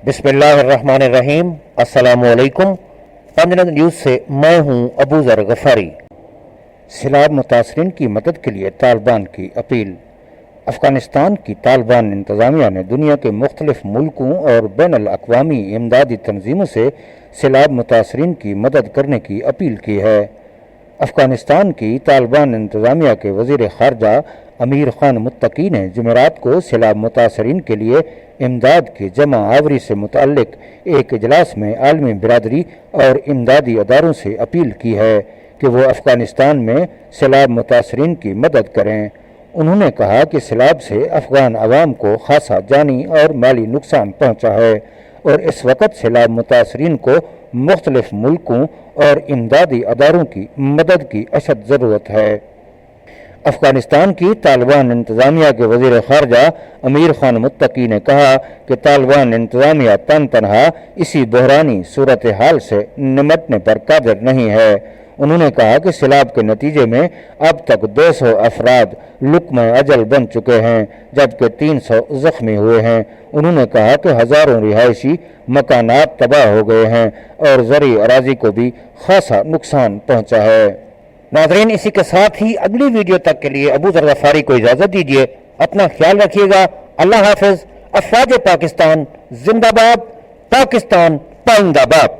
بسم اللہ الرحمن الرحیم۔ السلام علیکم۔ پنجنت نیوز سے میں ہوں ابو ذر غفاری۔ سیلاب متاثرین کی مدد کے لیے طالبان کی اپیل۔ افغانستان کی طالبان انتظامیہ نے دنیا کے مختلف ملکوں اور بین الاقوامی امدادی تنظیموں سے سیلاب متاثرین کی مدد کرنے کی اپیل کی ہے۔ افغانستان کی طالبان انتظامیہ کے وزیر خارجہ امیر خان متقی نے جمعرات کو سیلاب متاثرین کے لیے امداد کی جمع آوری سے متعلق ایک اجلاس میں عالمی برادری اور امدادی اداروں سے اپیل کی ہے کہ وہ افغانستان میں سیلاب متاثرین کی مدد کریں۔ انہوں نے کہا کہ سیلاب سے افغان عوام کو خاصا جانی اور مالی نقصان پہنچا ہے اور اس وقت سیلاب متاثرین کو مختلف ملکوں اور امدادی اداروں کی مدد کی اشد ضرورت ہے۔ افغانستان کی طالبان انتظامیہ کے وزیر خارجہ امیر خان متقی نے کہا کہ طالبان انتظامیہ تنہا اسی بحرانی صورتحال سے نمٹنے پر قادر نہیں ہے۔ انہوں نے کہا کہ سیلاب کے نتیجے میں اب تک 200 افراد لقمہ اجل بن چکے ہیں جبکہ 300 زخمی ہوئے ہیں۔ انہوں نے کہا کہ ہزاروں رہائشی مکانات تباہ ہو گئے ہیں اور زرعی اراضی کو بھی خاصا نقصان پہنچا ہے۔ ناظرین، اسی کے ساتھ ہی اگلی ویڈیو تک کے لیے ابو ذر غفاری کو اجازت دیجیے۔ اپنا خیال رکھیے گا۔ اللہ حافظ۔ افواج پاکستان زندہ باد۔ پاکستان پائندہ باد۔